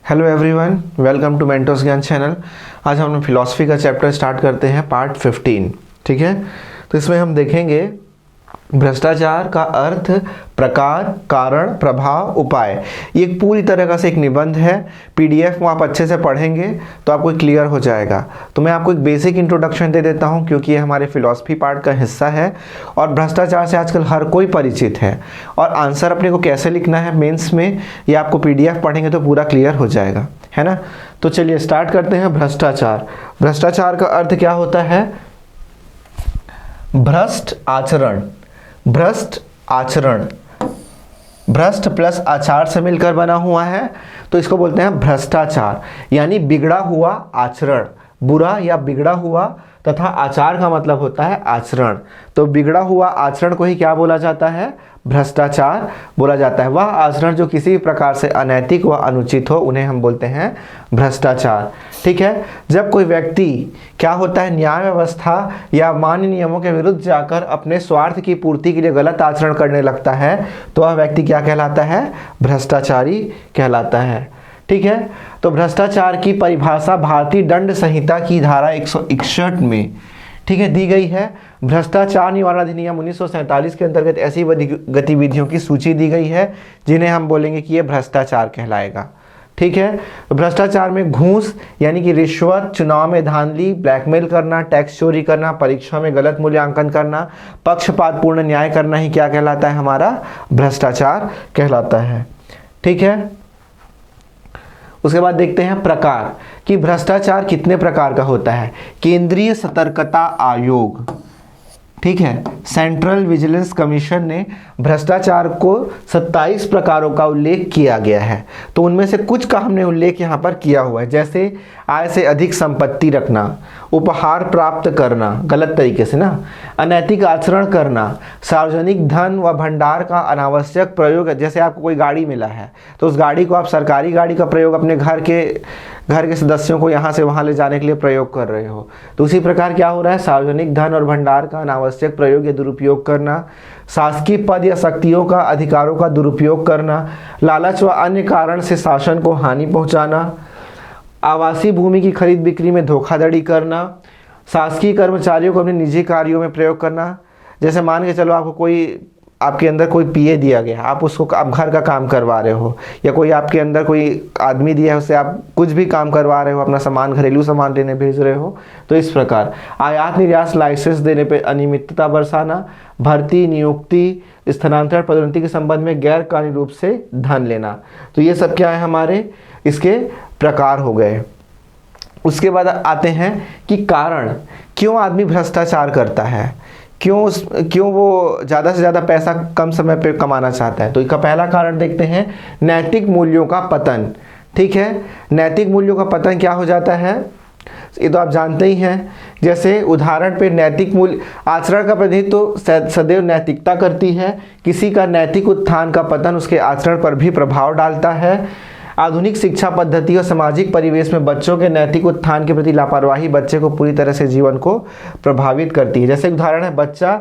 Hello everyone, welcome to Mentos Gyan channel. आज हम philosophy का चैप्टर स्टार्ट करते हैं, पार्ट 15। ठीक है, तो इसमें हम देखेंगे भ्रष्टाचार का अर्थ, प्रकार, कारण, प्रभाव, उपाय। ये एक पूरी तरह से एक निबंध है। पीडीएफ को आप अच्छे से पढ़ेंगे तो आपको क्लियर हो जाएगा। तो मैं आपको एक बेसिक इंट्रोडक्शन दे देता हूँ, क्योंकि ये हमारे फिलॉसफी पार्ट का हिस्सा है और भ्रष्टाचार से आजकल हर कोई परिचित है। और आंसर अपने को कैसे लिखना है मेंस में, ये आपको पीडीएफ पढ़ेंगे तो पूरा क्लियर हो जाएगा, है ना। तो चलिए स्टार्ट करते हैं। भ्रष्टाचार, भ्रष्टाचार का अर्थ क्या होता है? भ्रष्ट आचरण, भ्रष्ट आचरण, भ्रष्ट प्लस आचार से मिलकर बना हुआ है, तो इसको बोलते हैं भ्रष्टाचार। यानी बिगड़ा हुआ आचरण, बुरा या बिगड़ा हुआ, तथा आचार का मतलब होता है आचरण। तो बिगड़ा हुआ आचरण को ही क्या बोला जाता है? भ्रष्टाचार बोला जाता है। वह आचरण जो किसी भी प्रकार से अनैतिक व अनुचित हो, उन्हें हम बोलते हैं भ्रष्टाचार। ठीक है, जब कोई व्यक्ति क्या होता है, न्याय व्यवस्था या मान्य नियमों के विरुद्ध जाकर अपने स्वार्थ की पूर्ति के लिए गलत आचरण करने लगता है, तो वह व्यक्ति क्या कहलाता है? भ्रष्टाचारी कहलाता है। ठीक है, तो भ्रष्टाचार की परिभाषा भारतीय दंड संहिता की धारा 161 में, ठीक है, दी गई है। भ्रष्टाचार निवारण अधिनियम 1947 के अंतर्गत ऐसी गतिविधियों की सूची दी गई है जिन्हें हम बोलेंगे कि ये भ्रष्टाचार कहलाएगा। ठीक है, तो भ्रष्टाचार में घूस यानी कि रिश्वत, चुनाव में धांधली, ब्लैकमेल करना, टैक्स चोरी करना, परीक्षा में गलत मूल्यांकन करना, पक्षपातपूर्ण न्याय करना ही क्या कहलाता है? हमारा भ्रष्टाचार कहलाता है। ठीक है, उसके बाद देखते हैं प्रकार, कि भ्रष्टाचार कितने प्रकार का होता है। केंद्रीय सतर्कता आयोग, ठीक है, सेंट्रल विजिलेंस कमीशन ने भ्रष्टाचार को 27 प्रकारों का उल्लेख किया गया है। तो उनमें से कुछ का हमने उल्लेख यहाँ पर किया हुआ है, जैसे आय से अधिक संपत्ति रखना, उपहार प्राप्त करना गलत तरीके से ना, अनैतिक आचरण करना, सार्वजनिक धन व भंडार का अनावश्यक प्रयोग। जैसे आपको कोई गाड़ी मिला है तो उस गाड़ी को आप सरकारी गाड़ी का प्रयोग अपने घर के सदस्यों को यहाँ से वहाँ ले जाने के लिए प्रयोग कर रहे हो, तो उसी प्रकार क्या हो रहा है? सार्वजनिक धन और भंडार का अनावश्यक प्रयोग या दुरुपयोग करना, शासकीय पद या शक्तियों का अधिकारों का दुरुपयोग करना, लालच व अन्य कारण से शासन को हानि पहुँचाना, आवासीय भूमि की खरीद बिक्री में धोखाधड़ी करना, शासकीय कर्मचारियों को अपने निजी कार्यों में प्रयोग करना। जैसे मान के चलो आपके अंदर कोई पीए दिया गया, आप उसको आप घर का काम करवा रहे हो, या कोई आपके अंदर कोई आदमी दिया है, उससे आप कुछ भी काम करवा रहे हो, अपना सामान, घरेलू सामान लेने भेज रहे हो, तो इस प्रकार आयात निर्यात लाइसेंस देने पे अनियमितता बरसाना, भर्ती, नियुक्ति, स्थानांतरण, पदोन्नति के संबंध में गैर कानूनी रूप से धन लेना। तो ये सब क्या है? हमारे इसके प्रकार हो गए। उसके बाद आते हैं कि कारण, क्यों आदमी भ्रष्टाचार करता है, क्यों वो ज़्यादा से ज़्यादा पैसा कम समय पे कमाना चाहता है। तो इसका पहला कारण देखते हैं, नैतिक मूल्यों का पतन। ठीक है, नैतिक मूल्यों का पतन क्या हो जाता है? ये तो आप जानते ही हैं। जैसे उदाहरण पे नैतिक मूल्य, आचरण का प्रतिनिधित्व सदैव नैतिकता करती है। किसी का नैतिक उत्थान का पतन उसके आचरण पर भी प्रभाव डालता है। आधुनिक शिक्षा पद्धति और सामाजिक परिवेश में बच्चों के नैतिक उत्थान के प्रति लापरवाही बच्चे को पूरी तरह से जीवन को प्रभावित करती है। जैसे उदाहरण है, बच्चा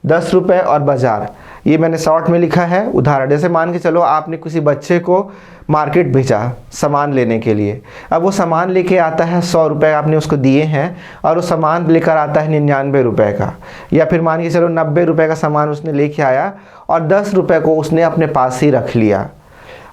10 रुपये और बाजार, ये मैंने शॉर्ट में लिखा है उदाहरण। जैसे मान के चलो आपने किसी बच्चे को मार्केट भेजा सामान लेने के लिए, अब वो सामान लेके आता है 100 रुपये आपने उसको दिए हैं, और वो सामान लेकर आता है 99 रुपये का, या फिर मान के चलो 90 रुपये का सामान उसने लेके आया और 10 रुपये को उसने अपने पास ही रख लिया,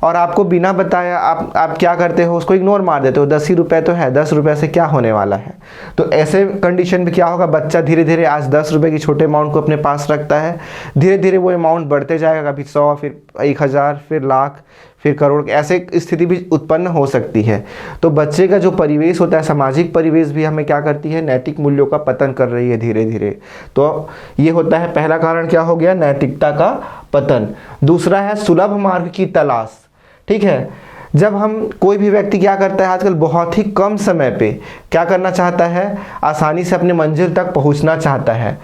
और आपको बिना बताया आप क्या करते हो? उसको इग्नोर मार देते हो। 10 ही रुपये तो है, 10 रुपये से क्या होने वाला है? तो ऐसे कंडीशन में क्या होगा? बच्चा धीरे धीरे आज 10 रुपये की छोटे अमाउंट को अपने पास रखता है, धीरे धीरे वो अमाउंट बढ़ते जाएगा, कभी 100, फिर 1000, फिर लाख, फिर करोड़। ऐसे स्थिति भी उत्पन्न हो सकती है। तो बच्चे का जो परिवेश होता है, सामाजिक परिवेश भी हमें क्या करती है? नैतिक मूल्यों का पतन कर रही है धीरे धीरे। तो ये होता है पहला कारण, क्या हो गया? नैतिकता का पतन। दूसरा है सुलभ मार्ग की तलाश। ठीक है, जब हम कोई भी व्यक्ति क्या करता है आजकल, बहुत ही कम समय पे क्या करना चाहता है? आसानी से अपने मंजिल तक पहुंचना चाहता है,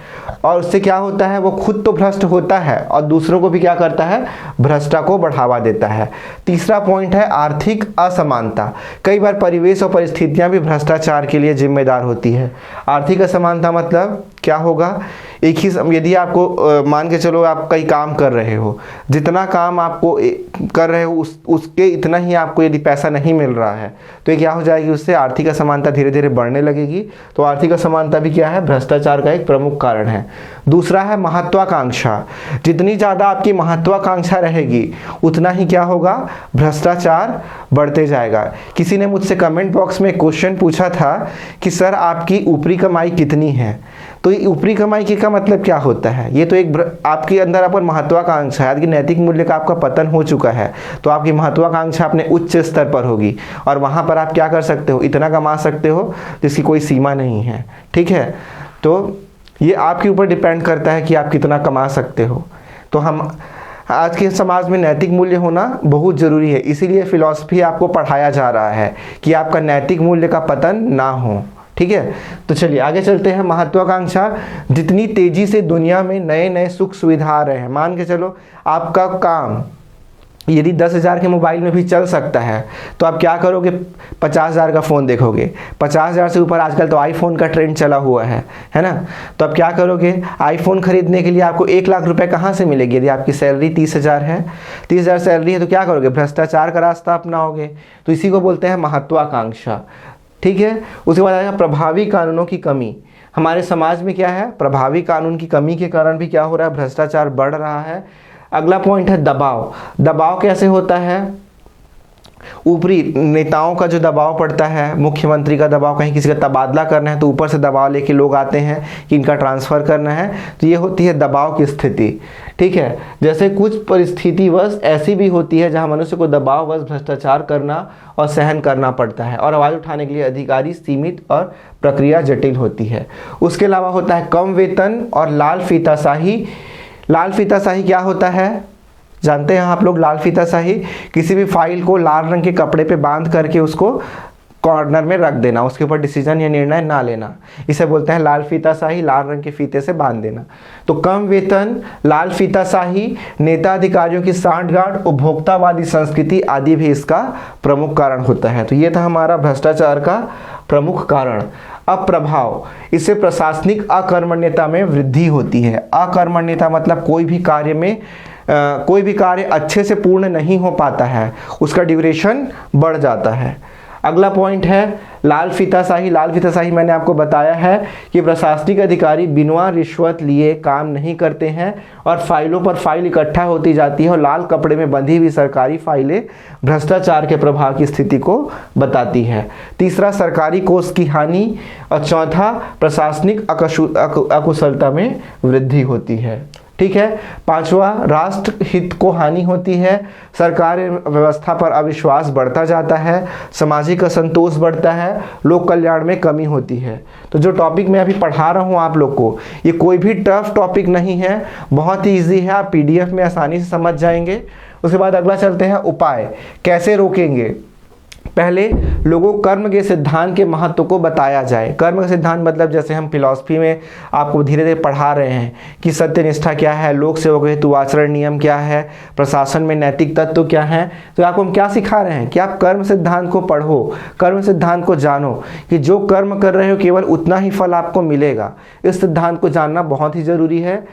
और उससे क्या होता है? वो खुद तो भ्रष्ट होता है और दूसरों को भी क्या करता है? भ्रष्टा को बढ़ावा देता है। तीसरा पॉइंट है आर्थिक असमानता। कई बार परिवेश और परिस्थितियां भी भ्रष्टाचार के लिए जिम्मेदार होती है। आर्थिक असमानता मतलब क्या होगा? एक ही यदि आपको मान के चलो आप कई काम कर रहे हो, जितना काम आपको कर रहे हो उसके इतना ही आपको यदि पैसा नहीं मिल रहा है तो ये क्या हो जाएगी, उससे आर्थिक असमानता धीरे धीरे बढ़ने लगेगी। तो आर्थिक असमानता भी क्या है, भ्रष्टाचार का एक प्रमुख कारण है। दूसरा है महत्वाकांक्षा। जितनी ज़्यादा आपकी महत्वाकांक्षा रहेगी उतना ही क्या होगा, भ्रष्टाचार बढ़ते जाएगा। किसी ने मुझसे कमेंट बॉक्स में क्वेश्चन पूछा था कि सर आपकी ऊपरी कमाई कितनी है। तो ये ऊपरी कमाई का मतलब क्या होता है, ये तो एक आपके अंदर अपन महत्वाकांक्षा है कि नैतिक मूल्य का आपका पतन हो चुका है, तो आपकी महत्वाकांक्षा अपने उच्च स्तर पर होगी और वहाँ पर आप क्या कर सकते हो, इतना कमा सकते हो जिसकी कोई सीमा नहीं है। ठीक है, तो ये आपके ऊपर डिपेंड करता है कि आप कितना कमा सकते हो। तो हम आज के समाज में नैतिक मूल्य होना बहुत ज़रूरी है, इसीलिए फिलॉसफी आपको पढ़ाया जा रहा है कि आपका नैतिक मूल्य का पतन ना हो। ठीक है, तो चलिए आगे चलते हैं। महत्वाकांक्षा, जितनी तेजी से दुनिया में नए नए सुख सुविधा आ रहे हैं, मान के चलो आपका काम यदि 10,000 के मोबाइल में भी चल सकता है तो आप क्या करोगे, 50,000 का फ़ोन देखोगे। 50,000 से ऊपर आजकल तो आईफोन का ट्रेंड चला हुआ है ना। तो आप क्या करोगे, आईफोन खरीदने के लिए आपको 1 लाख रुपए कहाँ से मिलेगी, यदि आपकी सैलरी 30,000 है, 30,000 सैलरी है तो क्या करोगे, भ्रष्टाचार का रास्ता अपनाओगे। तो इसी को बोलते हैं महत्वाकांक्षा। ठीक है, उसके बाद आएगा प्रभावी कानूनों की कमी। हमारे समाज में क्या है, प्रभावी कानून की कमी के कारण भी क्या हो रहा है, भ्रष्टाचार बढ़ रहा है। अगला पॉइंट है दबाव। दबाव कैसे होता है, ऊपरी नेताओं का जो दबाव पड़ता है, मुख्यमंत्री का दबाव, कहीं किसी का तबादला करना है तो ऊपर से दबाव लेके लोग आते हैं कि इनका ट्रांसफ़र करना है, तो ये होती है दबाव की स्थिति। ठीक है, जैसे कुछ परिस्थितिवश ऐसी भी होती है जहां मनुष्य को दबाववश भ्रष्टाचार करना और सहन करना पड़ता है और आवाज़ उठाने के लिए अधिकारी सीमित और प्रक्रिया जटिल होती है। उसके अलावा होता है कम वेतन और लाल फीताशाही। लाल फीताशाही क्या होता है, जानते हैं आप लोग, लाल फीताशाही किसी भी फाइल को लाल रंग के कपड़े पे बांध करके उसको कॉर्नर में रख देना, उसके ऊपर डिसीजन या निर्णय ना लेना, इसे बोलते हैं लाल फीताशाही, लाल रंग के फीते से बांध देना। तो कम वेतन, लाल फीताशाही, नेता अधिकारियों की सांठगांठ, उपभोक्तावादी संस्कृति आदि भी इसका प्रमुख कारण होता है। तो ये था हमारा भ्रष्टाचार का प्रमुख कारण। अब प्रभाव, इससे प्रशासनिक अकर्मण्यता में वृद्धि होती है। अकर्मण्यता मतलब कोई भी कार्य अच्छे से पूर्ण नहीं हो पाता है, उसका ड्यूरेशन बढ़ जाता है। अगला पॉइंट है लाल फीताशाही। लाल फीताशाही मैंने आपको बताया है कि प्रशासनिक अधिकारी बिना रिश्वत लिए काम नहीं करते हैं और फाइलों पर फाइल इकट्ठा होती जाती है और लाल कपड़े में बंधी हुई सरकारी फाइलें भ्रष्टाचार के प्रभाव की स्थिति को बताती है। तीसरा, सरकारी कोष की हानि और चौथा, प्रशासनिक अकुशलता में वृद्धि होती है। ठीक है, पांचवा, राष्ट्र हित को हानि होती है, सरकार व्यवस्था पर अविश्वास बढ़ता जाता है, सामाजिक असंतोष बढ़ता है, लोक कल्याण में कमी होती है। तो जो टॉपिक मैं अभी पढ़ा रहा हूँ आप लोग को, ये कोई भी टफ टॉपिक नहीं है, बहुत ही ईजी है, आप PDF में आसानी से समझ जाएंगे। उसके बाद अगला चलते हैं उपाय, कैसे रोकेंगे। पहले लोगों को कर्म के सिद्धांत के महत्व को बताया जाए। कर्म का सिद्धांत मतलब जैसे हम फिलॉसफी में आपको धीरे धीरे पढ़ा रहे हैं कि सत्यनिष्ठा क्या है, लोक सेवक हेतु आचरण नियम क्या है, प्रशासन में नैतिक तत्व क्या है। तो आपको हम क्या सिखा रहे हैं कि आप कर्म सिद्धांत को पढ़ो, कर्म सिद्धांत को जानो कि जो कर्म कर रहे हो केवल उतना ही फल आपको मिलेगा। इस सिद्धांत को जानना बहुत ही ज़रूरी है।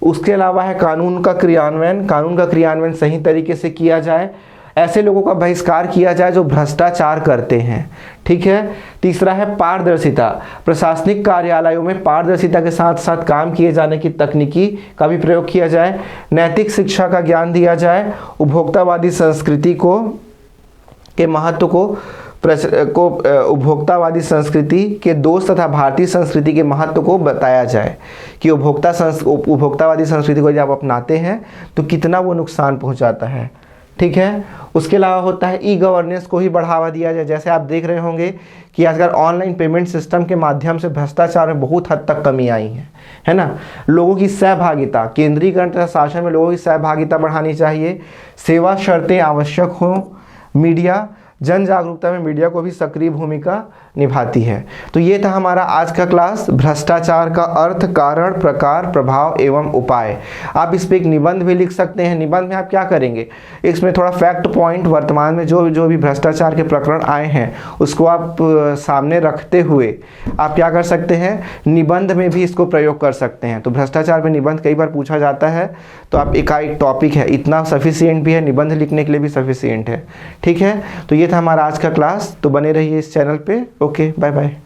उसके अलावा है कानून का क्रियान्वयन। कानून का क्रियान्वयन सही तरीके से किया जाए, ऐसे लोगों का बहिष्कार किया जाए जो भ्रष्टाचार करते हैं। ठीक है, तीसरा है पारदर्शिता। प्रशासनिक कार्यालयों में पारदर्शिता के साथ साथ काम किए जाने की तकनीकी का भी प्रयोग किया जाए। नैतिक शिक्षा का ज्ञान दिया जाए। उपभोक्तावादी संस्कृति के महत्व को उपभोक्तावादी संस्कृति के दोष तथा भारतीय संस्कृति के महत्व को बताया जाए कि उपभोक्तावादी संस्कृति को जब आप अपनाते हैं तो कितना वो नुकसान पहुंचाता है। ठीक है, उसके अलावा होता है ई गवर्नेंस को ही बढ़ावा दिया जाए। जैसे आप देख रहे होंगे कि आजकल ऑनलाइन पेमेंट सिस्टम के माध्यम से भ्रष्टाचार में बहुत हद तक कमी आई है ना। लोगों की सहभागिता, केंद्रीकरण तथा शासन में लोगों की सहभागिता बढ़ानी चाहिए। सेवा शर्तें आवश्यक हों। मीडिया, जन जागरूकता में मीडिया को भी सक्रिय भूमिका निभाती है। तो ये था हमारा आज का क्लास, भ्रष्टाचार का अर्थ, कारण, प्रकार, प्रभाव एवं उपाय। आप इस पे एक निबंध भी लिख सकते हैं। निबंध में आप क्या करेंगे, इसमें थोड़ा फैक्ट पॉइंट, वर्तमान में जो भी भ्रष्टाचार के प्रकरण आए हैं उसको आप सामने रखते हुए आप क्या कर सकते हैं, निबंध में भी इसको प्रयोग कर सकते हैं। तो भ्रष्टाचार में निबंध कई बार पूछा जाता है, तो आप एक टॉपिक है, इतना सफिशिएंट भी है, निबंध लिखने के लिए भी सफिशिएंट है। ठीक है, तो ये था हमारा आज का क्लास। तो बने रहिए इस चैनल पे। Okay, bye bye.